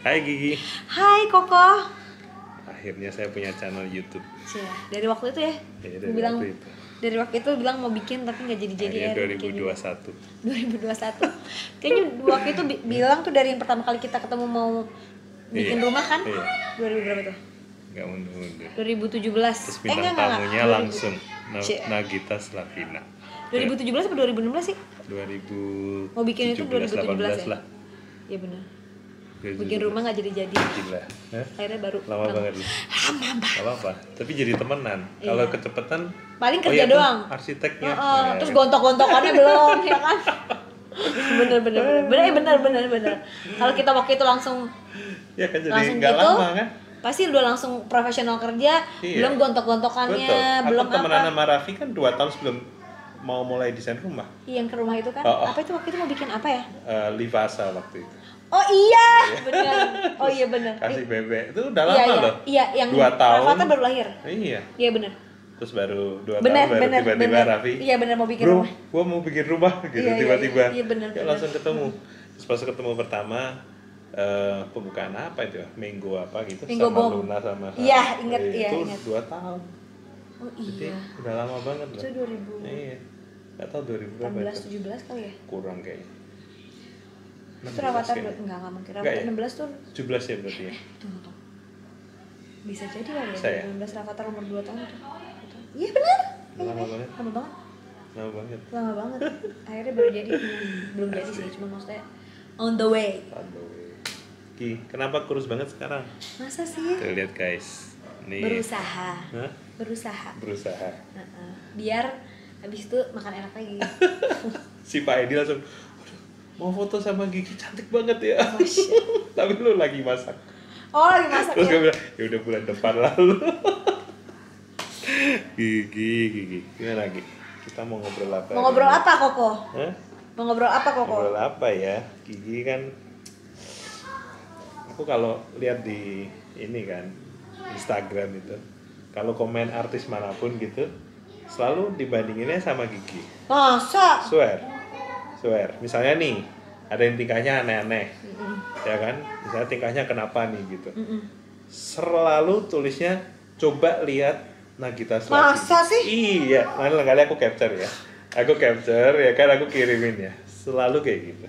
Hai Gigi. Hai Koko. Akhirnya saya punya channel YouTube. Cia, dari waktu itu ya? Iya, dari bilang, waktu itu. Dari waktu itu bilang mau bikin tapi nggak jadi-jadi ya. 2021. 2021. Kayaknya waktu itu bilang tuh dari yang pertama kali kita ketemu mau bikin rumah kan? Iya. 2000 berapa tuh? Enggak mundur-mundur. 2017. Terus bintang tamunya langsung Nagita Slavina. 2017 atau 2016 sih? 2017. Mau bikin itu 2017 ya? lah. Iya benar. Bikin rumah nggak jadi-jadi. Gila. Akhirnya baru. Lama banget. Lama banget. Gak apa-apa. Tapi jadi temenan. Iya. Kalau kecepatan paling kerja doang. Arsiteknya. Ya, terus gontok-gontokannya belum, ya kan? Bener. Kalau kita waktu itu langsung. Ya kan jadi langsung nggak gitu, lama kan? Pasti udah langsung profesional kerja, Iya. belum gontok-gontokannya, Betul. belum Aku temenan apa. sama Raffi kan 2 tahun sebelum mau mulai desain rumah. Yang ke rumah itu kan? Oh. Apa itu waktu itu mau bikin apa ya? Livasa waktu itu. Oh iya, benar. Oh iya benar. Kasih bebek itu udah lama loh. Iya, yang 2 tahun. Rafathar baru lahir. Iya. Iya benar. Terus baru 2 tahun baru tiba-tiba Raffi. Iya benar mau bikin Bro, rumah. gua mau bikin rumah gitu Iya, tiba-tiba. Iya benar. Ya langsung ketemu. Terus pas ketemu pertama pembukaan apa itu? Minggu apa gitu Minggu sama Bom. Luna sama Iya, ingat, iya, itu ingat. 2 tahun. Oh Jadi iya. udah lama banget loh. Itu 2000. Iya. Enggak tahu 2000 berapa 16 itu. 17 kali ya? Kurang kayaknya. Itu Rafathar kayaknya. enggak mungkin. Enggak Rafathar ya? 16 tuh 17 ya berarti ya. tunggu. Bisa jadi kali ya. Saya. 16 Rafathar umur 2 tahun tuh. Iya benar. Lama banget. Lama banget. Lama banget. Lama banget. Akhirnya baru jadi. Belum jadi sih, cuma maksudnya on the way. Aduh. Ki, kenapa kurus banget sekarang? Masa sih? Tuh lihat guys. Nih. Berusaha. Hah? Berusaha. Berusaha. Biar habis itu makan enak lagi. Si Pak Edi langsung, "Waduh, mau foto sama Gigi cantik banget ya." Masya. Tapi lu lagi masak. Oh lagi masak Terus ya? gue bilang, ya udah bulan depan lalu. Gigi. Gimana Gigi? Kita mau ngobrol apa? Mau ngobrol apa Koko? Hah? Mau ngobrol apa Koko? Ngobrol apa ya? Gigi kan, aku kalau lihat di ini kan Instagram itu, kalau komen artis manapun gitu, selalu dibandinginnya sama Gigi. Masa? Swear. Misalnya nih, ada yang tingkahnya aneh-aneh, ya kan? Misalnya tingkahnya kenapa nih gitu. Selalu tulisnya coba lihat Nagita Slavina. Masa sih? Iya, lain kali aku capture ya. Aku capture ya kan, aku kirimin ya. Selalu kayak gitu.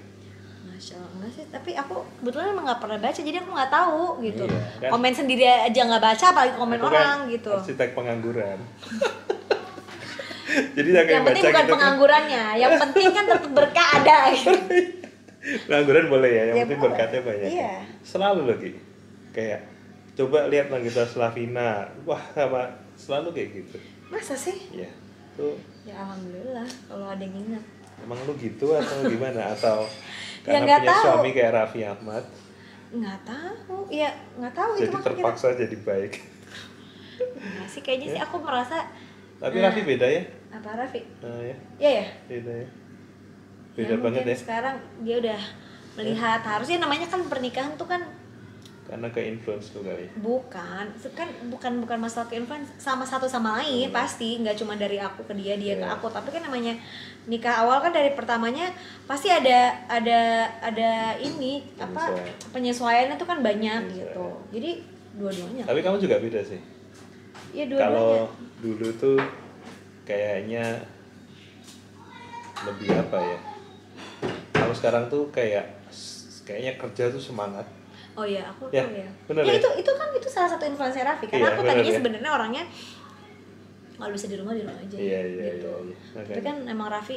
Masya Allah, enggak sih, tapi aku kebetulan emang gak pernah baca, jadi aku gak tahu gitu. Iya, kan? Komen sendiri aja gak baca, apalagi komen Aku orang kan gitu. arsitek pengangguran. Jadi jangan Yang penting baca bukan gitu penganggurannya, yang penting kan tetap berkah ada gitu. Pengangguran boleh ya, yang Ya, penting boleh. berkatnya banyak. Iya. Selalu lagi. Kayak coba lihat Nagita Slavina. Wah, sama selalu kayak gitu. Masa sih? Iya. Tuh, Ya alhamdulillah kalau ada yang ingat. emang lu gitu atau gimana? Atau Ya, karena nggak punya tahu. suami kayak Raffi Ahmad, Nggak tahu, ya nggak tahu itu jadi makanya. terpaksa jadi baik. Nggak sih, kayaknya sih aku merasa. Tapi Raffi beda ya? Apa Raffi? Ya, Iya ya. beda ya. Ya, Beda banget mungkin ya. sekarang dia udah melihat, harusnya namanya kan pernikahan tuh kan Karena ke influence tuh kali. bukan, itu kan bukan masalah ke influence, sama satu sama lain pasti, nggak cuma dari aku ke dia ke Iya. aku, tapi kan namanya nikah awal kan dari pertamanya pasti ada ini apa penyesuaiannya tuh kan banyak gitu, jadi dua-duanya. Tapi kamu juga beda sih. Iya dua-duanya. Kalau dulu tuh kayaknya lebih apa ya? Kalau sekarang tuh kayaknya kerja tuh semangat. Oh iya, aku Ya, tahu ya. bener Ya ya? itu kan itu salah satu influencer Raffi. Karena Iya, aku bener tadinya ya? sebenarnya orangnya kalau bisa di rumah aja. Iya, gitu. iya. Tapi kan emang Raffi,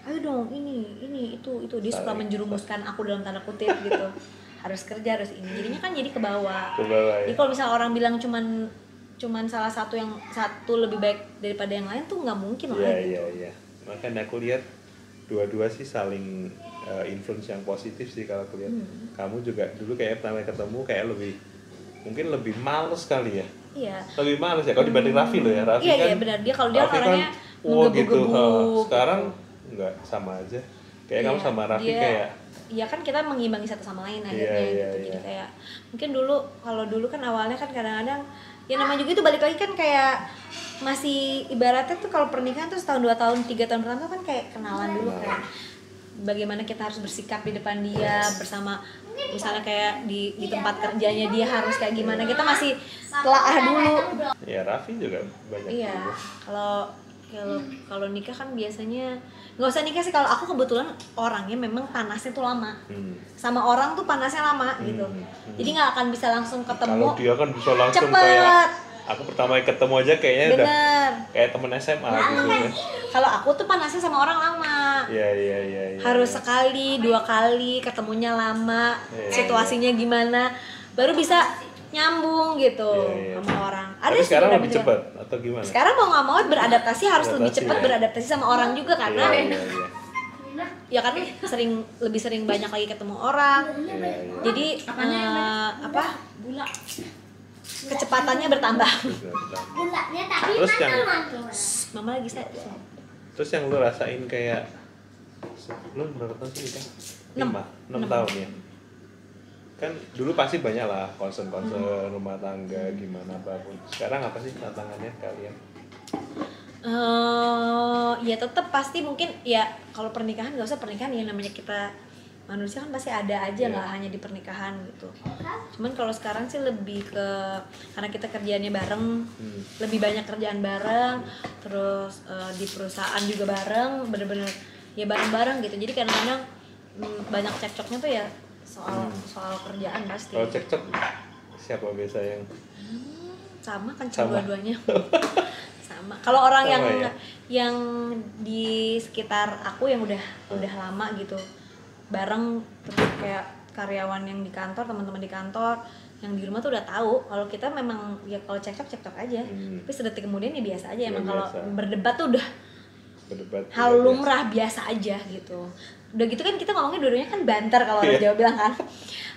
ayo dong ini itu dia suka Tarik. menjerumuskan aku dalam tanda kutip gitu. Harus kerja, harus ini. Jadinya kan jadi ke bawah. Ke bawah ya. Jadi kalau misalnya orang bilang cuman salah satu yang satu lebih baik daripada yang lain tuh nggak mungkin lah gitu. Iya. Makanya aku lihat dua-dua sih saling influence yang positif sih kalau aku lihat. Kamu juga dulu kayak pertama ketemu kayak mungkin lebih males kali ya. Iya. Lebih males ya kalau dibanding Raffi loh ya. Raffi Iya, kan, iya benar. Dia kalau dia Raffi orangnya wah gitu. menggebu-gebu. Sekarang enggak sama aja. Kayak kamu Iya, sama Raffi dia- kayak Iya kan kita mengimbangi satu sama lain akhirnya Iya, gitu. iya. Jadi kayak mungkin kalau dulu kan awalnya kan kadang-kadang ya namanya juga itu balik lagi kan kayak masih ibaratnya tuh kalau pernikahan tuh setahun 2 tahun 3 tahun pertama kan kayak kenalan dulu kan. bagaimana kita harus bersikap di depan dia bersama, misalnya kayak di tempat kerjanya dia harus kayak gimana, kita masih telaah dulu. Ya Raffi juga banyak. Iya, kalau nikah kan biasanya nggak usah nikah sih. Kalau aku kebetulan orangnya memang panasnya tuh lama, sama orang tuh panasnya lama gitu. Jadi nggak akan bisa langsung ketemu. Kalau dia kan bisa langsung cepet. Kayak aku pertama ketemu aja kayaknya Bener. Udah kayak temen SMA gitu kan. Kalau aku tuh panasnya sama orang lama. Iya. Harus sekali, 2 kali ketemunya lama, situasinya gimana, baru bisa nyambung gitu sama orang. Ada tapi sih sekarang lebih cepat atau gimana? Sekarang mau nggak mau beradaptasi harus lebih cepat beradaptasi sama orang juga karena ya kan lebih sering banyak lagi ketemu orang. Jadi kecepatannya bertambah. Terus yang Mama lagi saya. Terus yang lu rasain kayak lu berapa tahun sih kan? 6 tahun ya. Kan dulu pasti banyak lah concern rumah tangga gimana apapun. Sekarang apa sih tantangannya kalian? Ya tetap pasti mungkin ya kalau pernikahan nggak usah pernikahan ya, namanya kita manusia kan pasti ada aja nggak hanya di pernikahan gitu. Cuman kalau sekarang sih lebih ke karena kita kerjaannya bareng, lebih banyak kerjaan bareng, terus di perusahaan juga bareng, bener-bener ya bareng-bareng gitu. Jadi kadang-kadang banyak cekcoknya tuh ya soal kerjaan pasti. Kalau cekcok siapa biasa yang sama kan dua-duanya. Sama. Kalau orang yang di sekitar aku yang udah lama gitu bareng, terus kayak karyawan yang di kantor, teman-teman di kantor yang di rumah tuh udah tahu kalau kita memang ya kalau cekcok aja. Tapi sedetik kemudian ya biasa aja. Emang kalau berdebat tuh udah hal lumrah biasa aja gitu. Udah gitu kan kita ngomongnya dua-duanya kan banter kalau orang Jawa bilang kan.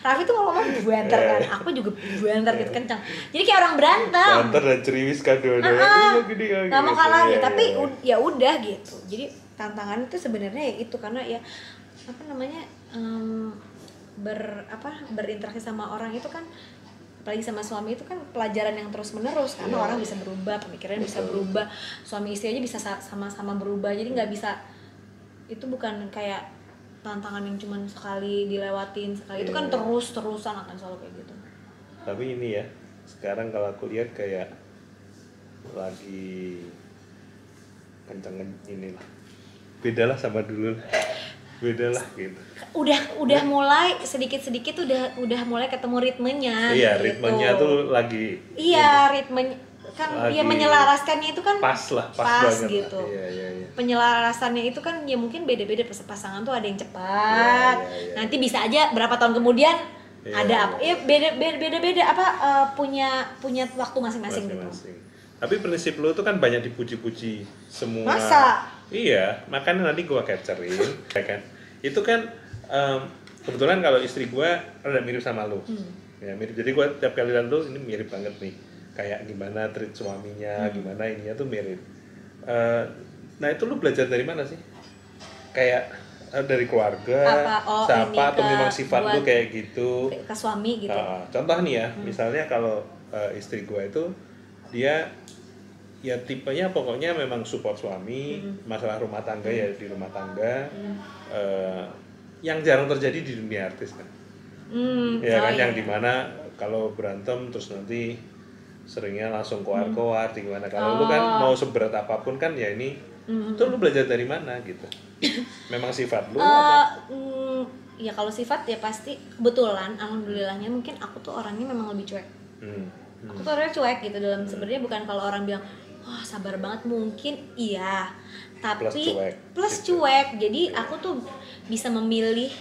Raffi tuh ngomong banter kan, aku juga banter gitu kencang. Jadi kayak orang berantem. Banter dan ceriwis kan dua-duanya. Nggak mau kalah ya, tapi ya udah gitu. Jadi tantangan itu sebenarnya ya itu karena ya berinteraksi sama orang itu kan, apalagi sama suami itu kan pelajaran yang terus menerus karena orang bisa berubah, pemikirannya bisa berubah, suami istri aja bisa sama-sama berubah. Jadi nggak bisa, itu bukan kayak tantangan yang cuma sekali dilewatin sekali, itu kan terus-terusan akan selalu kayak gitu. Tapi ini ya sekarang kalau aku lihat kayak lagi kenceng inilah, beda lah sama dulu, beda lah gitu. Udah mulai sedikit-sedikit udah mulai ketemu ritmenya. Iya gitu. ritmenya tuh lagi. Iya ritmenya kan dia menyelaraskannya itu kan pas banget gitu. Iya. Penyelarasannya itu kan ya mungkin beda-beda pasangan tuh, ada yang cepat. Iya. Nanti bisa aja berapa tahun kemudian ada apa? Ya beda-beda punya waktu masing-masing gitu. Tapi prinsip lu tuh kan banyak dipuji-puji semua. Masa? Iya, makanya nanti gua capturein, ya kan. Itu kan kebetulan kalau istri gua rada mirip sama lu. Ya mirip. Jadi gua tiap kali lihat lu ini mirip banget nih. Kayak gimana treat suaminya, gimana ininya tuh mirip. Nah itu lu belajar dari mana sih? Kayak dari keluarga, siapa atau memang sifat lu kayak gitu? Ke suami gitu. Contoh nih ya, misalnya kalau istri gua itu dia ya tipenya pokoknya memang support suami, masalah rumah tangga ya di rumah tangga, yang jarang terjadi di dunia artis kan. Yang dimana kalau berantem terus nanti seringnya langsung koar-koar gimana. Kalau lu kan mau seberat apapun kan ya ini tuh lu belajar dari mana gitu. Memang sifat lu ya kalau sifat ya pasti kebetulan alhamdulillahnya mungkin aku tuh orangnya memang lebih cuek. Aku tuh orangnya cuek gitu dalam sebenarnya bukan kalau orang bilang wah sabar banget mungkin iya, tapi plus cuek. Jadi aku tuh bisa memilih.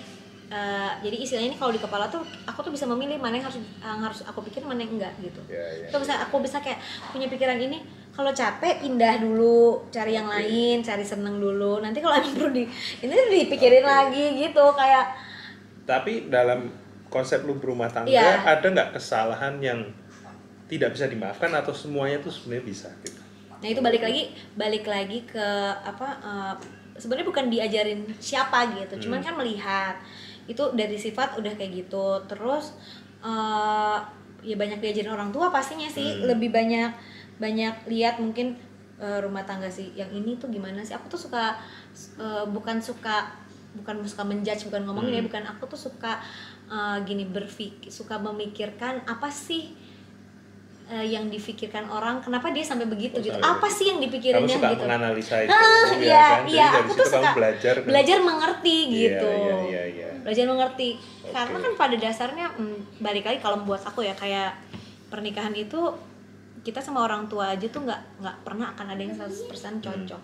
Jadi istilahnya ini kalau di kepala tuh aku tuh bisa memilih mana yang harus aku pikir, mana yang enggak gitu. Terus aku bisa kayak punya pikiran ini, kalau capek pindah dulu, cari yang lain, cari seneng dulu. Nanti kalau emang perlu ini dipikirin lagi gitu kayak. Tapi dalam konsep lu berumah tangga ada nggak kesalahan yang tidak bisa dimaafkan atau semuanya tuh sebenarnya bisa gitu? Nah itu balik lagi ke sebenarnya bukan diajarin siapa gitu, cuman kan melihat itu dari sifat udah kayak gitu. Terus ya banyak diajarin orang tua pastinya sih, lebih banyak lihat mungkin rumah tangga sih yang ini tuh gimana sih. Aku tuh suka bukan suka bukan suka menjudge, bukan ngomongin ya, bukan, aku tuh suka suka memikirkan apa sih yang dipikirkan orang, kenapa dia sampai begitu gitu, apa sih yang dipikirinnya gitu. Kamu suka menganalisa itu, iya, kan? Iya, dari aku situ tuh suka belajar mengerti gitu. Iya. Belajar mengerti, karena kan pada dasarnya balik lagi kalau buat aku ya, kayak pernikahan itu kita sama orang tua aja tuh nggak pernah akan ada yang 100% cocok.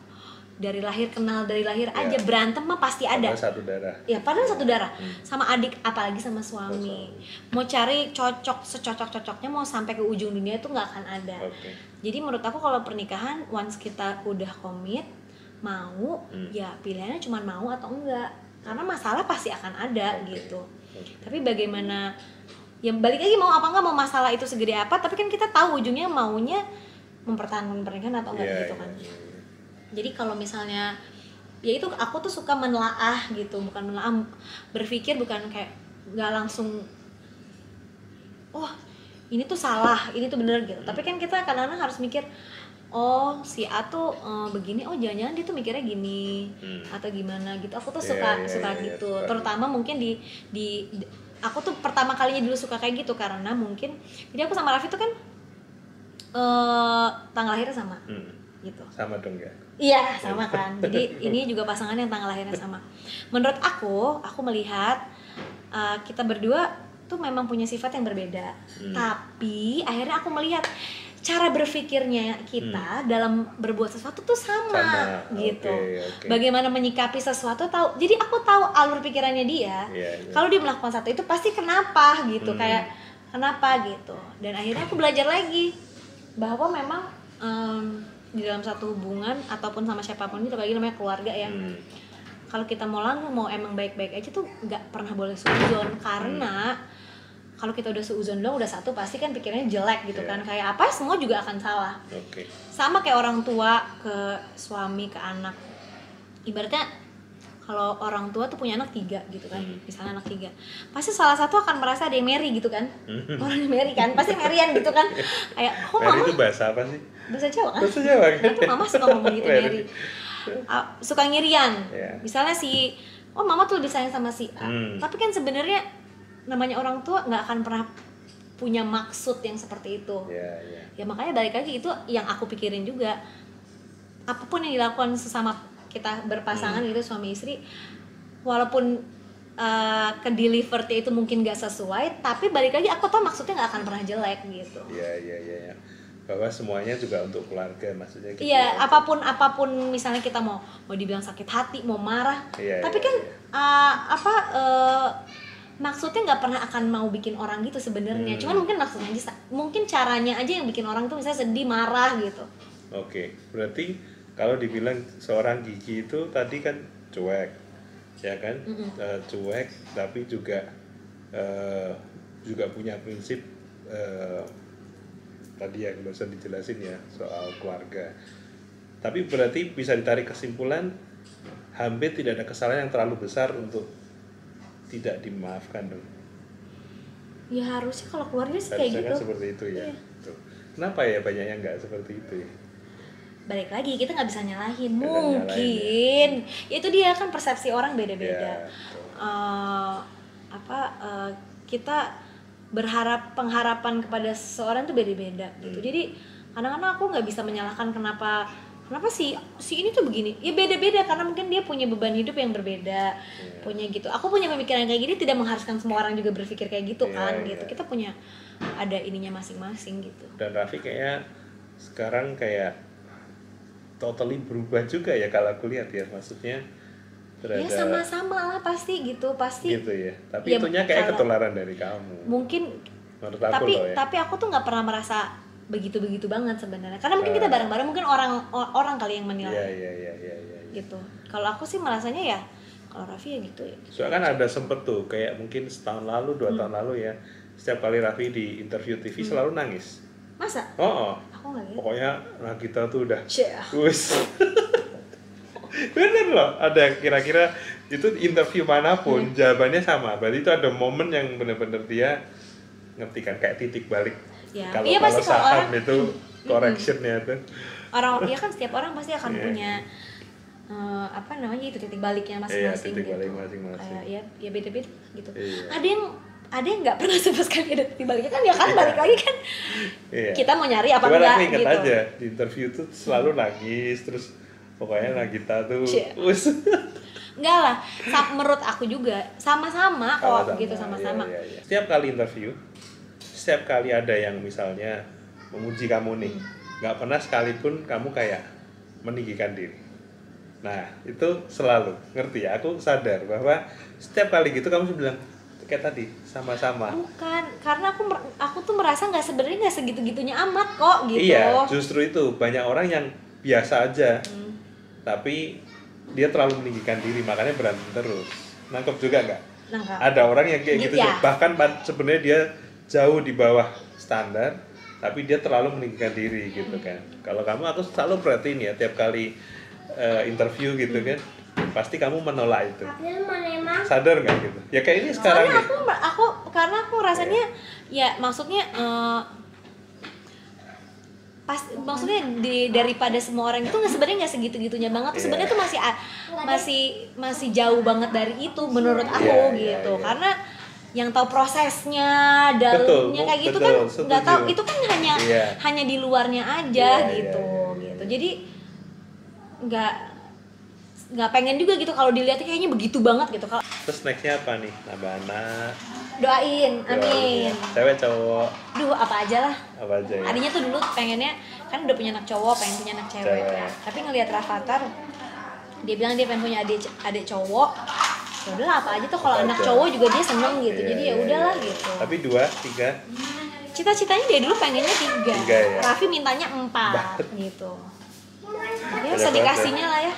Dari lahir, kenal dari lahir aja, berantem mah pasti ada. Padahal satu darah. Ya, padahal satu darah. Sama adik, apalagi sama suami. Mau cari cocok secocok-cocoknya, mau sampai ke ujung dunia itu nggak akan ada. Jadi menurut aku kalau pernikahan, once kita udah komit, mau, ya pilihannya cuma mau atau enggak. Karena masalah pasti akan ada gitu. Tapi bagaimana, ya balik lagi mau apa enggak, mau masalah itu segede apa, tapi kan kita tahu ujungnya maunya mempertahankan pernikahan atau enggak gitu kan. Jadi kalau misalnya, ya itu aku tuh suka menelaah gitu, bukan menelaah, berpikir, bukan kayak nggak langsung, oh ini tuh salah, ini tuh bener gitu. Tapi kan kita kadang-kadang harus mikir, oh si A tuh begini, oh jangan-jangan dia tuh mikirnya gini atau gimana gitu. Aku tuh suka gitu. Terutama mungkin di aku tuh pertama kalinya dulu suka kayak gitu karena mungkin, jadi aku sama Raffi tuh kan tanggal lahirnya sama. Gitu. Sama dong ya? Iya, sama kan. Jadi ini juga pasangan yang tanggal lahirnya sama. Menurut aku melihat kita berdua tuh memang punya sifat yang berbeda. Tapi akhirnya aku melihat cara berpikirnya kita dalam berbuat sesuatu tuh sama. Gitu. Bagaimana menyikapi sesuatu tahu. Jadi aku tahu alur pikirannya dia. Kalau dia melakukan satu itu pasti kenapa gitu. Kayak kenapa gitu. Dan akhirnya aku belajar lagi bahwa memang di dalam satu hubungan ataupun sama siapapun itu, lagi namanya keluarga ya, kalau kita mau langgeng, mau emang baik-baik aja tuh nggak pernah boleh suuzon. Karena kalau kita udah suuzon dong, udah satu, pasti kan pikirannya jelek gitu kan, kayak apa semua juga akan salah. Sama kayak orang tua ke suami, ke anak. Ibaratnya kalau orang tua tuh punya anak 3 gitu kan, misalnya anak 3, pasti salah satu akan merasa ada yang Mary gitu kan, orangnya Mary kan, pasti Maryan gitu kan, kayak kok Mary mama itu bahasa apa sih? Bahasa Jawa kan? Bahasa Jawa kan? Itu mama suka ngomong gitu Mary, suka ngirian, misalnya mama tuh lebih sayang sama si A, tapi kan sebenarnya namanya orang tua nggak akan pernah punya maksud yang seperti itu. Ya makanya balik lagi, itu yang aku pikirin juga, apapun yang dilakukan sesama kita berpasangan gitu, suami istri, walaupun ke delivery itu mungkin gak sesuai, tapi balik lagi aku tau maksudnya gak akan pernah jelek gitu. Iya. Bahwa semuanya juga untuk keluarga, maksudnya gitu. Iya, apapun misalnya kita mau dibilang sakit hati, mau marah, tapi kan maksudnya nggak pernah akan mau bikin orang gitu sebenarnya. Cuman mungkin maksudnya aja, mungkin caranya aja yang bikin orang tuh misalnya sedih, marah gitu. Berarti kalau dibilang seorang Gigi itu tadi kan cuek, ya kan? Cuek, tapi juga punya prinsip tadi yang barusan dijelasin ya, soal keluarga. Tapi berarti bisa ditarik kesimpulan, hampir tidak ada kesalahan yang terlalu besar untuk tidak dimaafkan dong. Ya harusnya kalau keluarga sih kayak gitu. Kan seperti itu ya. Kenapa ya banyak yang nggak seperti itu ya? Balik lagi, kita nggak bisa nyalahin, mungkin ya itu dia kan, persepsi orang beda-beda. Kita pengharapan kepada seseorang tuh beda-beda gitu. Jadi kadang-kadang aku nggak bisa menyalahkan kenapa si ini tuh begini, ya beda-beda, karena mungkin dia punya beban hidup yang berbeda, punya gitu. Aku punya pemikiran kayak gini, tidak mengharuskan semua orang juga berpikir kayak gitu kan. Gitu, kita punya ada ininya masing-masing gitu. Dan Raffi kayaknya sekarang kayak totally berubah juga ya kalau aku lihat ya, maksudnya ya sama-sama lah pasti gitu ya, tapi ya, itunya kayak ketularan dari kamu mungkin, menurut aku tapi aku tuh nggak pernah merasa begitu banget sebenarnya, karena mungkin kita bareng-bareng, mungkin orang kali yang menilai. Iya. Gitu. Kalau aku sih merasanya ya, kalau Raffi ya gitu ya. Soalnya kan ada sempet tuh kayak mungkin setahun lalu, 2 tahun lalu ya, setiap kali Raffi di interview TV selalu nangis. Masa? Aku nggak lihat. Pokoknya kita tuh udah bener loh, ada kira-kira itu interview manapun jawabannya sama. Berarti itu ada momen yang bener-bener dia ngerti kan, kayak titik balik. Kalau saham itu correctionnya tuh. Orang ya kan, setiap orang pasti akan punya apa namanya itu titik baliknya Iya, masing-masing titik gitu. balik masing-masing. Kayak ya beda-beda gitu. Iya. Ada yang nggak pernah sama sekali ada titik baliknya kan, ya kan balik lagi kan. Iya. Kita mau nyari apa Cuman enggak aku inget gitu. aja di interview tuh selalu nangis terus pokoknya Nagita tuh Cie. Enggak lah, menurut aku juga sama-sama kok gitu, sama-sama. Iya. Setiap kali interview, setiap kali ada yang misalnya memuji kamu nih, nggak pernah sekalipun kamu kayak meninggikan diri. Nah itu selalu ngerti ya, aku sadar bahwa setiap kali gitu kamu bilang kayak tadi sama-sama. Bukan, karena aku tuh merasa sebenarnya nggak segitu-gitunya amat kok gitu. Iya, justru itu banyak orang yang biasa aja, tapi dia terlalu meninggikan diri makanya berantem terus. Nangkep juga nggak? Nangkep. Ada orang yang kayak gitu ya? bahkan sebenarnya dia jauh di bawah standar, tapi dia terlalu meninggikan diri gitu kan. Kalau kamu, aku selalu perhatiin ya tiap kali interview gitu kan, pasti kamu menolak itu. Sadar nggak gitu? Ya kayak ini sekarang. Soalnya karena aku rasanya ya maksudnya maksudnya daripada semua orang itu sebenarnya nggak segitu-gitunya banget. Sebenarnya tuh masih jauh banget dari itu menurut aku gitu. Karena yang tahu prosesnya, dalamnya kayak gitu kan nggak tahu, itu kan hanya di luarnya aja gitu. Jadi nggak pengen juga gitu kalau dilihat kayaknya begitu banget gitu. Terus nextnya apa nih? Nambah anak? Doain, amin. Cewek cowok? Duh, apa aja lah. Apa aja ya? Adinya tuh dulu pengennya kan udah punya anak cowok, pengen punya anak cewek. Tapi ngelihat Rafathar, dia bilang dia pengen punya adik cowok. Ya udahlah apa aja tuh, kalau anak cowok juga dia seneng gitu. Jadi ya udahlah gitu. Tapi 2, 3? Cita-citanya dia dulu pengennya 3. Ya? Raffi mintanya 4 gitu. Ya usah dikasihnya lah ya.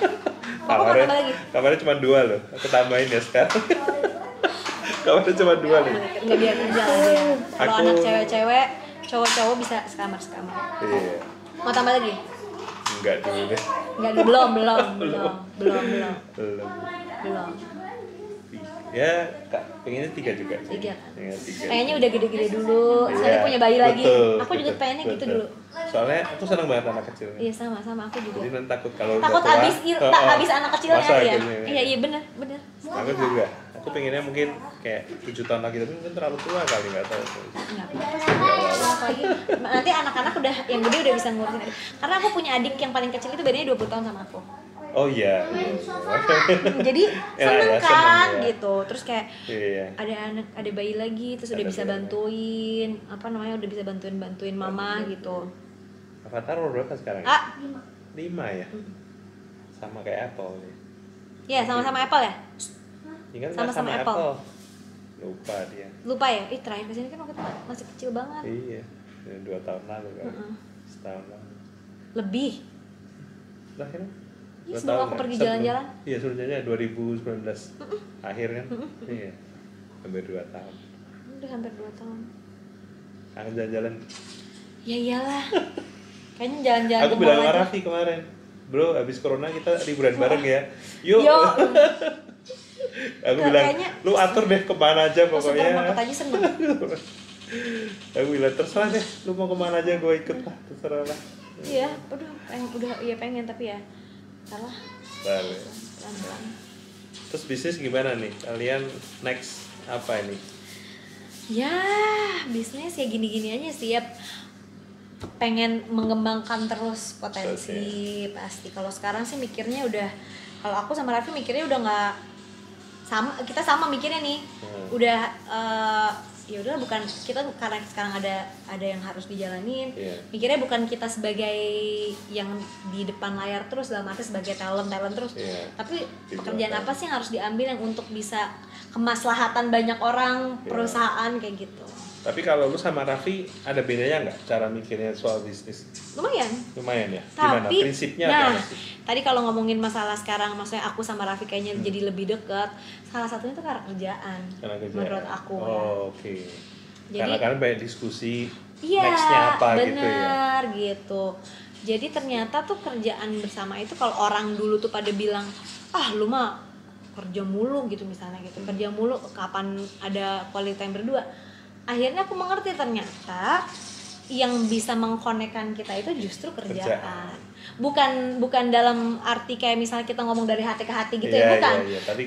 Kamarnya cuma 2 loh. Aku tambahin ya sekarang. Kamarnya cuma 2 loh. Nggak, biar kerja aja. Kalau anak cewek-cewek, cowok-cowok bisa sekamar. Iya. Mau tambah lagi? Enggak dulu deh. Enggak, belum. Ya, Kak, pengennya 3 juga. 3. Ya, 3. Kayaknya udah gede-gede dulu, sekali punya bayi lagi. Aku juga pengennya gitu dulu. Soalnya aku seneng banget anak kecil. Iya, sama aku juga. Jadi nanti takut kalau habis anak kecilnya ya. Iya benar. Aku juga. Aku pengennya mungkin kayak 7 tahun lagi, tapi mungkin terlalu tua kali, nggak tahu. Nggak apa-apa sih. Nanti anak-anak yang gede udah bisa ngurusin adik. Karena aku punya adik yang paling kecil itu bedanya 20 tahun sama aku. Oh iya. Jadi seneng kan ya. gitu. Terus kayak ada bayi lagi, terus udah bisa bantuin udah bisa bantuin mama gitu. Rafathar berapa sekarang? 5 ya. Sama kayak Apple nih. Iya, sama-sama Apple ya? Sama Apple. Lupa dia. Ya? Terakhir kesini kan waktu itu masih kecil banget. Iya. 2 tahun lalu kan. Setahun lalu. Lebih. Terakhir? Iya, sebelum aku pergi jalan-jalan. Iya, sebelumnya 2019 akhir kan. Iya, hampir 2 tahun. Udah hampir 2 tahun. Kangen jalan-jalan. Ya iyalah. Kayaknya jalan-jalan. Aku bilang sama Raffi kemarin, bro, abis corona kita liburan bareng ya. Yuk. Aku bilang, lu atur deh kemana aja pokoknya. Supermarket aja seneng. Aku bilang terserah deh, lu mau kemana aja gue ikut lah, terserah lah. Iya, pengen tapi ya. Salah. Balik. Pelan-pelan. Terus bisnis gimana nih? Kalian next apa ini? Ya, bisnis ya gini-gini aja sih ya. Pengen mengembangkan terus potensi pasti. Kalau sekarang sih mikirnya kalau aku sama Raffi mikirnya udah nggak sama, kita sama mikirnya nih. Udah ya udah, bukan kita karena sekarang ada yang harus dijalanin. Mikirnya bukan kita sebagai yang di depan layar terus, dalam arti sebagai talent terus. Tapi pekerjaan apa sih yang harus diambil yang untuk bisa kemaslahatan banyak orang, perusahaan kayak gitu. Tapi kalau lu sama Raffi ada bedanya nggak cara mikirnya soal bisnis? Lumayan ya. Gimana prinsipnya apa sih? Tadi kalau ngomongin masalah sekarang, maksudnya aku sama Raffi kayaknya jadi lebih dekat. Salah satunya itu karena kerjaan. Menurut aku. Oke. Karena banyak diskusi. Iya, nextnya apa bener, gitu ya. Gitu. Jadi ternyata tuh kerjaan bersama itu, kalau orang dulu tuh pada bilang, lu mah kerja mulu gitu misalnya gitu. Kerja mulu, kapan ada quality time berdua? Akhirnya aku mengerti ternyata yang bisa mengkonekkan kita itu justru kerjaan. bukan dalam arti kayak misalnya kita ngomong dari hati ke hati gitu ya, bukan.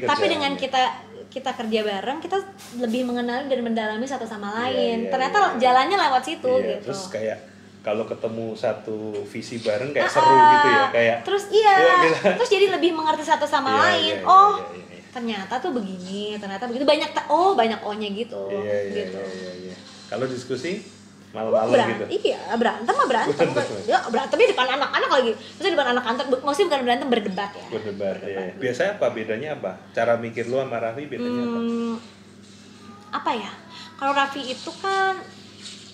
Tapi dengan kita kerja bareng, kita lebih mengenali dan mendalami satu sama lain. Ternyata jalannya lewat situ gitu. Terus kayak kalau ketemu satu visi bareng kayak seru gitu ya, kayak terus terus jadi lebih mengerti satu sama lain. Ternyata tuh begini, ternyata begitu, banyak O-nya gitu. Gitu. Kalau diskusi malam-malam gitu. Iya, berantem. Ya, berantemnya depan anak-anak lagi. Maksudnya depan anak-anak, maksudnya bukan berantem, berdebat ya. Berdebat. Biasanya apa bedanya apa? Cara mikir lu sama Raffi bedanya apa? Apa ya? Kalau Raffi itu kan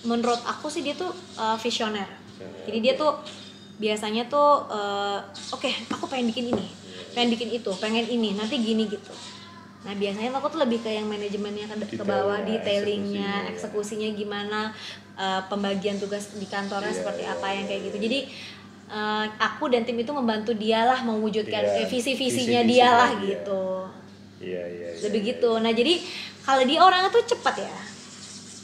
menurut aku sih dia tuh visioner. Jadi dia tuh biasanya tuh oke, aku pengen bikin ini, pengen bikin itu, pengen ini, nanti gini gitu. Nah biasanya aku tuh lebih ke yang manajemennya ke bawah, detailingnya, eksekusinya gimana, pembagian tugas di kantornya seperti apa yang kayak gitu. Jadi aku dan tim itu membantu dia lah mewujudkan visi-visinya dia lah gitu. Lebih gitu. Nah jadi kalau dia orangnya tuh cepat ya.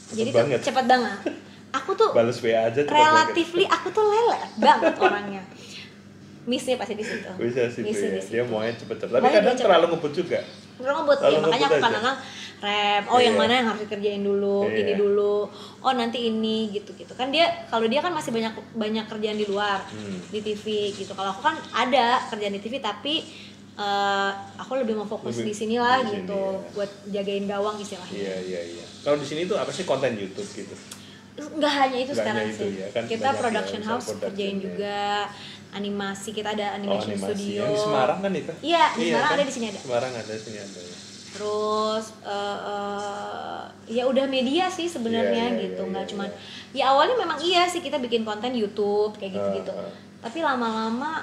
Jadi cepat banget. Aku tuh balas WA aja relatively aku tuh lelet banget orangnya. Missnya pasti di situ. Bisa sih dia maunya cepet-cepet. Tapi kadang terlalu ngebut juga. Terlalu ngebut ya, makanya aku kadang rem. Yang mana yang harus dikerjain dulu, ini dulu. Nanti ini gitu-gitu. Kan kalau dia kan masih banyak kerjaan di luar, di TV gitu. Kalau aku kan ada kerjaan di TV tapi aku lebih mau fokus di sini lah gitu, buat jagain gawang istilahnya. Iya. Kalau di sini tuh apa sih konten YouTube gitu? Nggak hanya itu sekarang sih. Ya, kan kita production house kerjain juga, animasi kita ada animation studio. Yang di Semarang kan itu? Iya, di Semarang kan? Ada, di sini ada. Semarang ada, di sini ada. Terus ya udah media sih sebenarnya gitu, nggak cuman ya awalnya memang sih kita bikin konten YouTube kayak gitu-gitu. Tapi lama-lama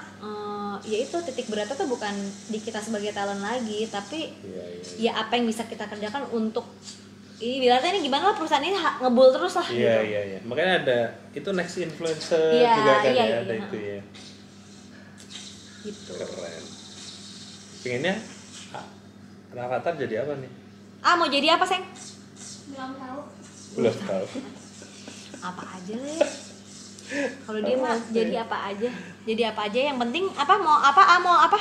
ya itu titik beratnya tuh bukan di kita sebagai talent lagi, tapi ya apa yang bisa kita kerjakan untuk ini biarnya ini gimana lah perusahaan ini ngebul terus lah gitu. Iya. Makanya ada itu next influencer juga kan ada itu ya. Gitu. Keren. Pengennya Rafathar jadi apa nih? Mau jadi apa, Seng? Belum tahu. Apa aja deh. Kalau dia mah jadi apa aja. Jadi apa aja, yang penting mau apa?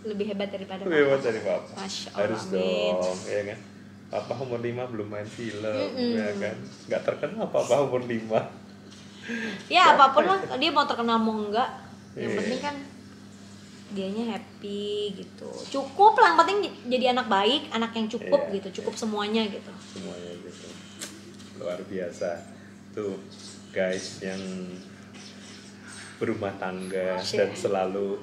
Lebih hebat daripada Papa. Lebih hebat dari Papa. Masya Allah. Harus dong, ya kan? Papa umur 5 belum main film, ya kan? Nggak terkenal Papa umur 5. Ya apapun lah, dia mau terkenal mau enggak, yang penting kan dianya happy gitu. Cukup lah, yang penting jadi anak baik, anak yang cukup gitu, cukup semuanya gitu. Semuanya gitu. Luar biasa. Tuh guys yang berumah tangga dan selalu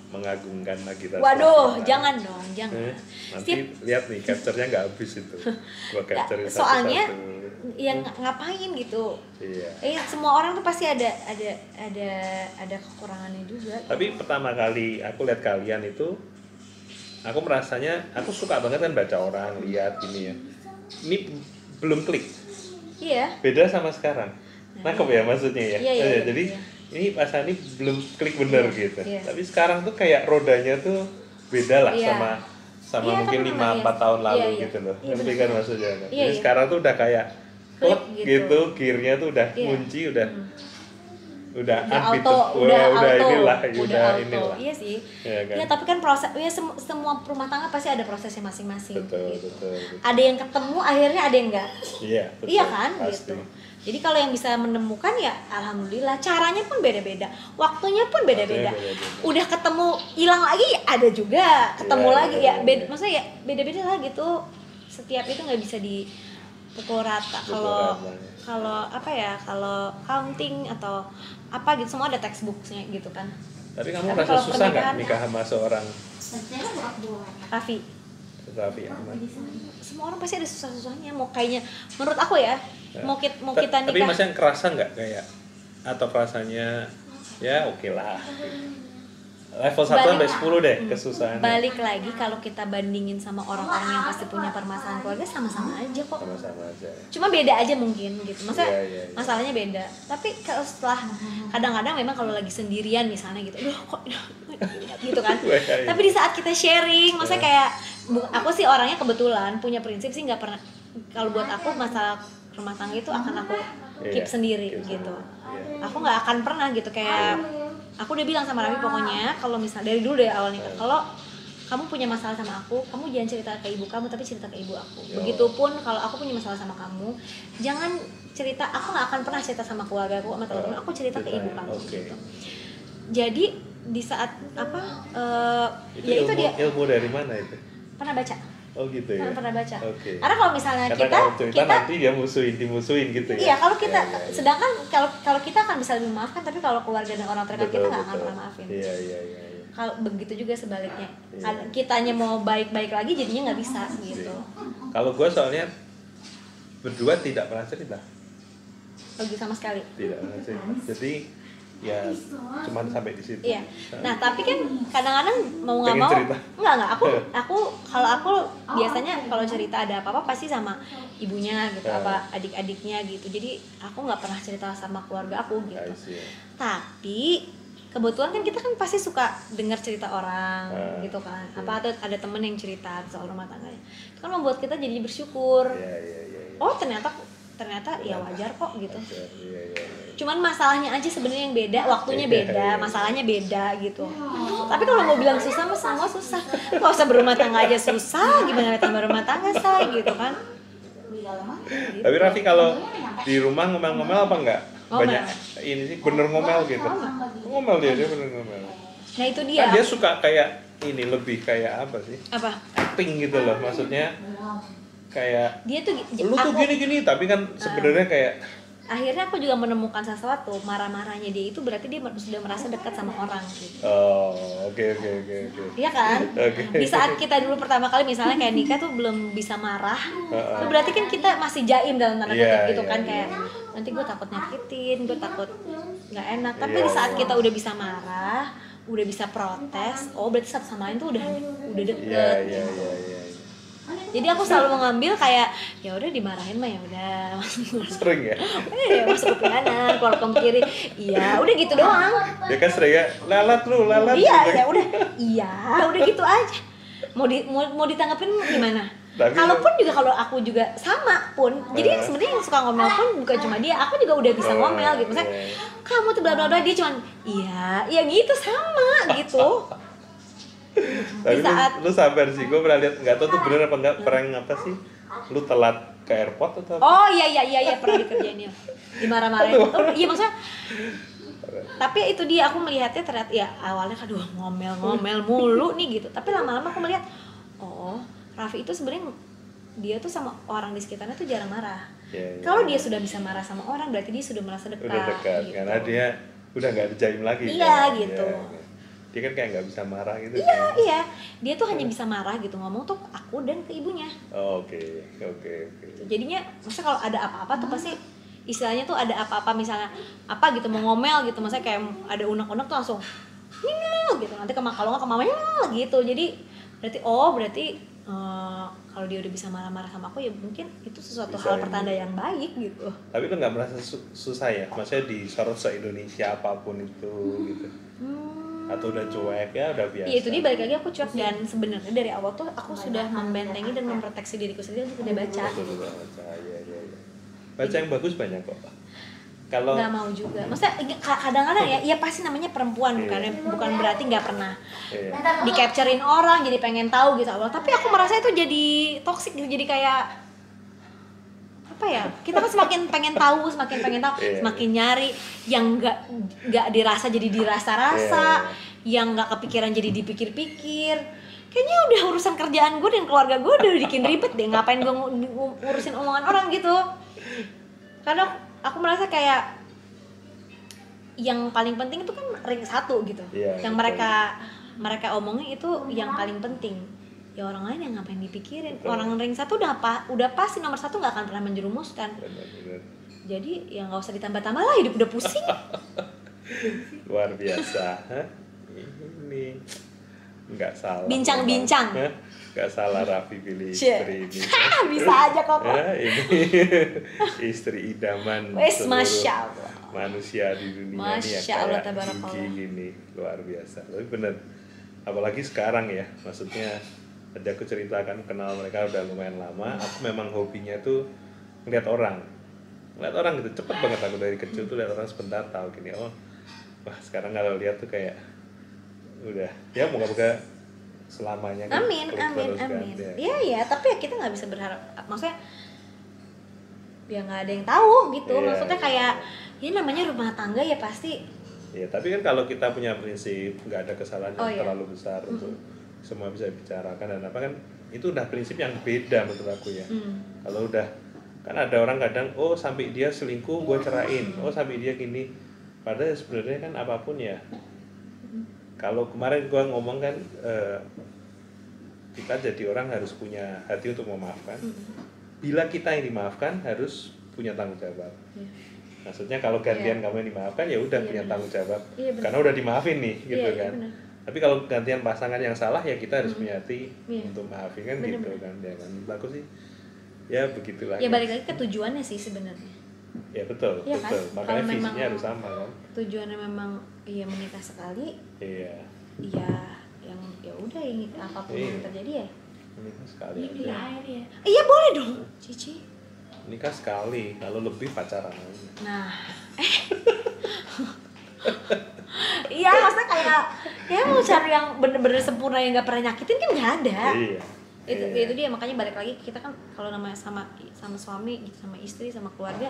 mengagungkan Nagita. Waduh, jangan dong, jangan. Nanti lihat nih capture-nya nggak habis itu. Gua capture satu-satu. Soalnya yang ngapain gitu. Iya. Semua orang tuh pasti ada kekurangannya juga. Tapi pertama kali aku lihat kalian itu, aku merasanya aku suka banget kan baca orang, lihat gini ya. Ini belum klik. Iya. Beda sama sekarang. Nangkep ya maksudnya ya. Iya. Jadi ini pas ini belum klik bener gitu. Tapi sekarang tuh kayak rodanya tuh beda lah sama mungkin 5-4 tahun lalu gitu loh. Ngerti kan maksudnya kan? Jadi sekarang tuh udah kayak klik gitu, gearnya tuh udah kunci, udah inilah. Iya sih. Ya, kan? Ya tapi kan proses semua rumah tangga pasti ada prosesnya masing-masing. Betul. Ada yang ketemu akhirnya, ada yang enggak. Iya, betul. Iya kan? Pasti. Gitu. Jadi kalau yang bisa menemukan ya alhamdulillah, caranya pun beda-beda, waktunya pun beda-beda. Udah ketemu hilang lagi ya ada juga, ketemu lagi ya beda, maksudnya ya beda-beda lah gitu. Setiap itu nggak bisa dipukul rata. Kalau apa ya, kalau counting atau apa gitu semua ada textbooknya gitu kan. Tapi kamu merasa susah nggak nikah sama seorang Raffi Ahmad? Semua orang pasti ada susah-susahnya, mau kayaknya menurut aku ya. Mau kita nikah. Tapi masih kerasa nggak kayak atau rasanya ya oke lah. Level 1 sampai 10 deh kesusahannya. Balik lagi kalau kita bandingin sama orang-orang yang pasti punya permasalahan keluarga, sama-sama aja kok. Sama-sama aja. Cuma beda aja mungkin gitu. Iya. Masalahnya beda. Tapi kalau setelah kadang-kadang memang kalau lagi sendirian misalnya gitu, kok gitu kan. Tapi di saat kita sharing, maksudnya kayak aku sih orangnya kebetulan punya prinsip sih nggak pernah, kalau buat aku masalah rumah tangga itu akan aku keep sendiri gitu. Aku nggak akan pernah gitu kayak aku udah bilang sama Raffi pokoknya kalau misalnya dari dulu deh awal nikah, kalau kamu punya masalah sama aku, kamu jangan cerita ke ibu kamu tapi cerita ke ibu aku. Begitupun kalau aku punya masalah sama kamu, jangan cerita, aku nggak akan pernah cerita sama keluarga aku sama teman-teman, aku cerita ke ibu kamu gitu. Jadi di saat ya itu dia ilmu dari mana itu? Pernah baca. Oh gitu ya. Pernah baca. Okay. Karena kalau misalnya kalau kita nanti dia dimusuhin gitu ya. Iya, kalau kita sedangkan kalau kita akan bisa lebih memaafkan, tapi kalau keluarga dan orang terdekat kita nggak akan pernah maafin. Iya. Kalau begitu juga sebaliknya. Kitanya mau baik-baik lagi jadinya nggak bisa gitu. Kalau gue soalnya berdua tidak pernah cerita. Lagi sama sekali. Tidak pernah cerita. Jadi ya cuman sampai di situ. Iya. Nah tapi kan kadang-kadang mau nggak mau nggak aku kalau aku biasanya kalau cerita ada apa-apa pasti sama ibunya gitu apa adik-adiknya gitu, jadi aku nggak pernah cerita sama keluarga aku gitu. Tapi kebetulan kan kita kan pasti suka dengar cerita orang gitu kan, apa ada temen yang cerita soal rumah tangganya, itu kan membuat kita jadi bersyukur. Oh ternyata ya wajar kok gitu. Cuman masalahnya aja sebenarnya yang beda, waktunya beda, masalahnya beda gitu. Tapi kalau mau bilang susah mah semua susah. Nggak usah berumah tangga aja susah, gimana tambah rumah tangga say gitu kan. Gitu. Tapi Raffi kalau di rumah ngomel-ngomel apa enggak? Banyak ini sih bener ngomel gitu. Ngomel dia bener ngomel. Nah itu dia. Kan dia suka kayak ini, lebih kayak apa sih? Apa? Acting gitu loh, maksudnya kayak dia tuh lu tuh gini tapi kan sebenarnya kayak akhirnya aku juga menemukan sesuatu, marah-marahnya dia itu berarti dia sudah merasa dekat sama orang gitu. Oke. Iya kan? Di saat kita dulu pertama kali misalnya kayak nikah tuh belum bisa marah, itu berarti kan kita masih jaim dalam tanda kutip gitu kan, kayak nanti gue takut nyakitin, gue takut nggak enak. Tapi di saat kita udah bisa marah, udah bisa protes, oh berarti satu sama lain tuh udah deket. Jadi aku selalu mengambil kayak ya udah dimarahin mah ya udah. Sering ya? Masuk ke kanan, keluar ke kiri. Iya, udah gitu doang. Ya kan sering ya, lalat. Iya, ya udah. Iya, udah gitu aja. Mau ditanggapin gimana? Kalaupun juga kalau aku juga sama pun. Jadi yang sebenarnya yang suka ngomel pun bukan cuma dia, aku juga udah bisa ngomel gitu. Misalnya kamu tuh bla bla bla, dia cuman iya gitu sama gitu. Tapi lu sabar sih, gue pernah lihat, nggak tahu tuh bener apa enggak, prank apa sih, lu telat ke airport atau apa? Oh iya pernah dikerjain ya, dimarah-marahin. Iya maksudnya, tapi itu dia aku melihatnya ternyata ya awalnya aduh ngomel mulu nih gitu, tapi lama-lama aku melihat oh Raffi itu sebenarnya dia tuh sama orang di sekitarnya tuh jarang marah. Kalau dia sudah bisa marah sama orang berarti dia sudah merasa dekat. Udah dekat gitu. Karena dia udah nggak dijaim lagi. Iya kan? Gitu. Dia kan kayak nggak bisa marah gitu. Iya dia tuh hanya bisa marah gitu, ngomong tuh aku dan ke ibunya. Oke. Jadinya maksudnya kalau ada apa-apa tuh pasti istilahnya tuh ada apa-apa misalnya apa gitu mau ngomel gitu, maksudnya kayak ada unek-unek tuh langsung gitu, nanti kalau nggak ke mamanya gitu. Jadi berarti kalau dia udah bisa marah-marah sama aku ya mungkin itu sesuatu bisa hal pertanda yang baik gitu. Tapi lu nggak merasa susah ya, maksudnya disorot se-Indonesia apapun itu gitu? Atau udah cuek ya udah biasa? Iya itu dia, balik lagi aku cuek, dan sebenarnya dari awal tuh aku sudah membentengi dan memproteksi diriku sendiri untuk tidak baca. Iya. Baca yang bagus banyak kok. Kalau nggak mau juga, maksudnya kadang-kadang ya pasti namanya perempuan, bukan berarti nggak pernah di capturein orang jadi pengen tahu gitu awal, tapi aku merasa itu jadi toksik gitu, jadi kayak apa ya, kita kan semakin pengen tahu semakin nyari yang nggak dirasa jadi dirasa-rasa, yang nggak kepikiran jadi dipikir-pikir. Kayaknya udah urusan kerjaan gue dan keluarga gue udah bikin ribet deh, ngapain gue ngurusin omongan orang gitu. Karena aku merasa kayak yang paling penting itu kan ring 1 gitu, yang mereka omongin itu yang paling penting. Ya orang lain yang ngapain dipikirin. Orang ring 1 udah pasti nomor 1 nggak akan pernah menjerumuskan. Benar. Jadi ya nggak usah ditambah-tambah lah, hidup udah pusing. Luar biasa. Ini nggak salah. Bincang-bincang. Nggak salah Raffi pilih istri ini. Bisa aja kok. Ini istri idaman Masya Allah. Manusia di dunia ini ya, kayak gini, luar biasa. Tapi bener, apalagi sekarang ya, maksudnya tadi aku ceritakan kenal mereka udah lumayan lama. Aku memang hobinya tuh ngeliat orang Lihat orang gitu cepet banget aku dari kecil tuh lihat orang sebentar tahu gini. Oh, wah sekarang kalau lihat tuh kayak udah ya moga-moga selamanya kan Amin, klik amin, terus kan, amin. ya. Ya, tapi ya kita nggak bisa berharap. Maksudnya, ya nggak ada yang tahu gitu. Iya, Maksudnya iya. kayak, ya namanya rumah tangga ya pasti. Ya, tapi kan kalau kita punya prinsip nggak ada kesalahan yang Iya. terlalu besar untuk semua bisa dibicarakan dan apa kan itu udah prinsip yang beda menurut aku ya. Kalau udah kan ada orang kadang oh sampai dia selingkuh gue cerain, oh sampai dia gini. Padahal sebenarnya kan apapun ya. Kalau kemarin gue ngomong kan kita jadi orang harus punya hati untuk memaafkan. Bila kita yang dimaafkan harus punya tanggung jawab. Iya. Maksudnya kalau gantian kamu yang dimaafkan ya udah Iya, punya benar. tanggung jawab. Iya, benar. Karena udah dimaafin nih gitu Iya, kan. benar. Tapi kalau gantian pasangan yang salah ya kita harus punya hati Iya. untuk maafin kan Benar, gitu benar. kan. Ya kan. Menurut aku sih ya begitulah. Ya kan. balik lagi ke tujuannya sih sebenarnya. Ya betul, Iya kan? betul. Makanya Kalau memang visinya harus sama kan. tujuannya memang ya menikah sekali, Iya. ya yang ya udah ini apapun yang Iya. terjadi ya. Menikah sekali Ini aja. air ya. Iya boleh dong, Cici. Nikah sekali, kalau lebih pacaran aja. Nah, iya maksudnya kayak ya mau cari yang bener-bener sempurna yang nggak pernah nyakitin kan nggak ada. Iya. Itu dia makanya balik lagi kita kan kalau namanya sama suami gitu sama istri sama keluarga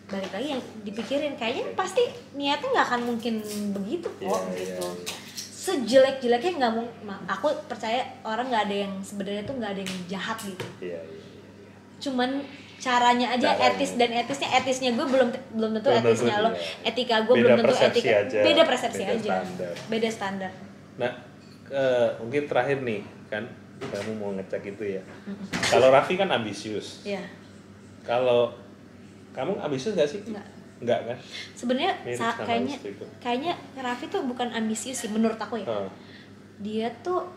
balik lagi yang dipikirin kayaknya pasti niatnya nggak akan mungkin begitu kok Iya, gitu. iya. Sejelek-jeleknya nggak mungkin. Aku percaya orang nggak ada yang sebenarnya tuh nggak ada yang jahat gitu. Iya, iya. Cuman caranya aja Caranya. etis dan etisnya gue belum tentu Belum tentu, etisnya lo, iya. etika gue Beda belum tentu persepsi etika aja. beda persepsi Beda aja standar. beda standar. Nah, mungkin terakhir nih kan kamu mau ngecek itu ya. Kalau Raffi kan ambisius. Iya. Kalau kamu ambisius nggak sih? Enggak kan? Sebenarnya Mirip sama istriku. kayaknya Raffi tuh bukan ambisius sih menurut aku ya. Dia tuh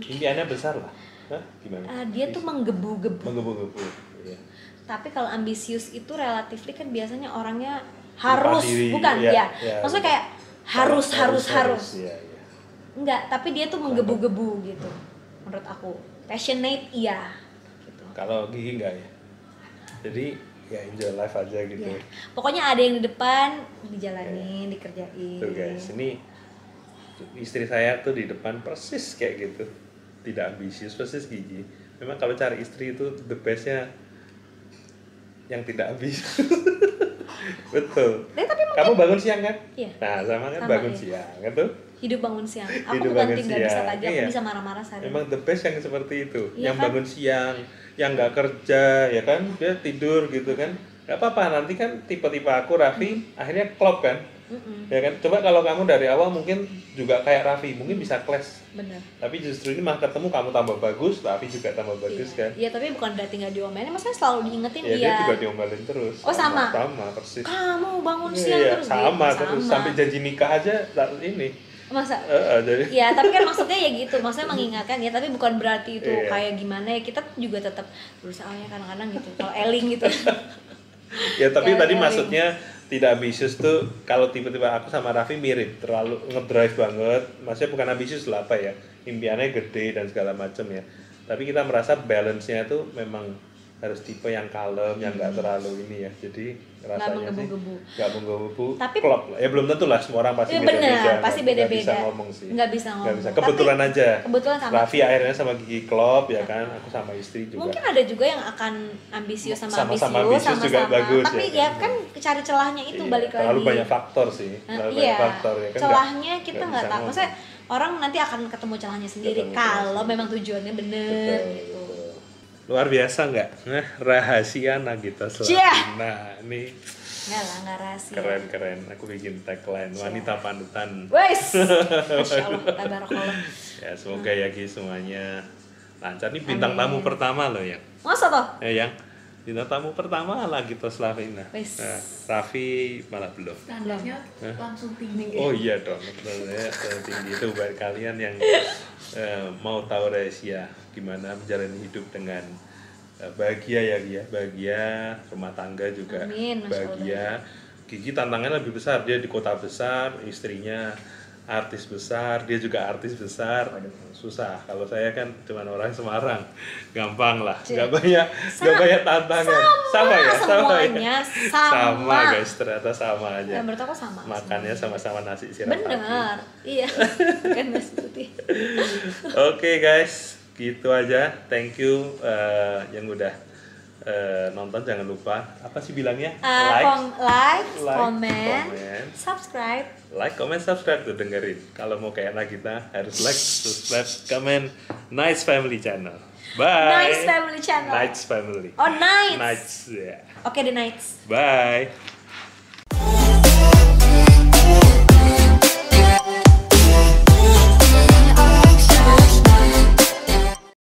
Impiannya besar lah. Hah? Gimana? dia tuh menggebu-gebu. Menggebu-gebu. Iya. Tapi kalau ambisius itu relatif kan biasanya orangnya harus diri, bukan iya, ya. iya. Maksudnya kayak harus. Iya, iya. Enggak, tapi dia tuh menggebu-gebu gitu. Menurut aku. Passionate iya gitu. Kalau Gigi enggak ya. Jadi ya enjoy life aja gitu. Ya. Pokoknya ada yang di depan dijalanin, dikerjain. Tuh guys, ini istri saya tuh di depan persis kayak gitu. Tidak ambisius, persis Gigi. Memang kalau cari istri itu the bestnya yang tidak ambisius. Betul. Tapi mungkin Kamu bangun siang kan? Iya. Nah, sama kan Sama, bangun iya. siang kan tuh? hidup bangun siang. Aku Hidup bukan bangun tim nggak bisa siang, pagi, aku iya. bisa marah-marah sehari. Memang the best yang seperti itu, Iya yang kan? bangun siang, yang nggak kerja, ya kan, dia tidur gitu kan, nggak apa-apa. Nanti kan tipe-tipe aku Raffi, akhirnya klop kan, ya kan. Coba kalau kamu dari awal mungkin juga kayak Raffi, mungkin bisa clash. Bener. Tapi justru ini malah ketemu kamu tambah bagus, Raffi juga tambah bagus kan. Iya, tapi bukan berarti nggak diomelin, maksudnya selalu diingetin Ya, dia juga diomelin terus. Oh, sama? Sama persis. Kamu bangun siang Iya, terus sama gitu. terus sampai janji nikah aja ini. Masa? Jadi Ya, tapi kan maksudnya ya gitu, maksudnya mengingatkan ya, tapi bukan berarti itu Iya. kayak gimana ya, kita juga tetap berusaha ya kadang-kadang gitu. Kalau Eling gitu. ya tapi Ya, tadi Eling. maksudnya tidak ambisius tuh kalau tiba-tiba aku sama Raffi mirip, terlalu ngedrive banget. Maksudnya bukan ambisius lah apa ya, impiannya gede dan segala macam ya. Tapi kita merasa balance-nya tuh memang harus tipe yang kalem, yang nggak terlalu ini ya. Jadi rasanya sih menggebu-gebu. nggak menggebu-gebu, Tapi- klop lah. Ya belum tentu lah, semua orang pasti Iya, beda-beda. bener, pasti Nggak beda-beda. bisa ngomong sih. Nggak bisa ngomong. bisa. Kebetulan Tapi aja. kebetulan sama. Raffi akhirnya sama Gigi klop ya kan, aku sama istri juga. Mungkin ada juga yang akan ambisius sama Sama-sama ambisius, ambisius juga bagus, tapi ya ya kan? kan cari celahnya itu Iya, balik lagi. terlalu banyak faktor sih. Nah, Terlalu iya, banyak faktor ya kan. celahnya kita nggak nggak bisa tahu. ngomong. Maksudnya orang nanti akan ketemu celahnya sendiri Ketemu kalau celahnya. memang tujuannya bener Betul, gitu. betul. Luar biasa nggak? Nah, rahasia Nagita Cia. Slavina. Ini Nggak lah, nggak rahasia. keren-keren. Aku bikin tagline wanita panutan. Wes, masya Allah, tabarakallah. Ya semoga ya Gi semuanya lancar. Ini bintang tamu pertama loh yang. Masa toh? Yang bintang tamu pertama Nagita Slavina. Wes. Nah, Raffi malah belum. Standarnya langsung tinggi. Oh iya dong, sebenarnya tinggi itu buat kalian yang mau tahu rahasia gimana menjalani hidup dengan bahagia ya Gia, bahagia, rumah tangga juga Amin, Masya bahagia. Gigi tantangannya lebih besar, dia di kota besar, istrinya artis besar, dia juga artis besar. Susah. Kalau saya kan cuma orang Semarang, gampang lah. Nggak banyak tantangan. Sama ya, semuanya sama. Guys, ternyata sama aja. Ya, menurut aku sama. Makannya sama-sama nasi siram pagi. Bener, iya. Kan nasi putih. Oke guys, gitu aja. Thank you yang udah nonton. Jangan lupa apa sih bilangnya? Like, comment, subscribe. Like, comment, subscribe tuh, dengerin. Kalau mau kayak Nagita harus like, subscribe, comment. Nice Family Channel. Bye. Nice Family Channel. Nice Family. Oh, Nights. Nights, ya. Yeah. Oke, The Nights. Bye.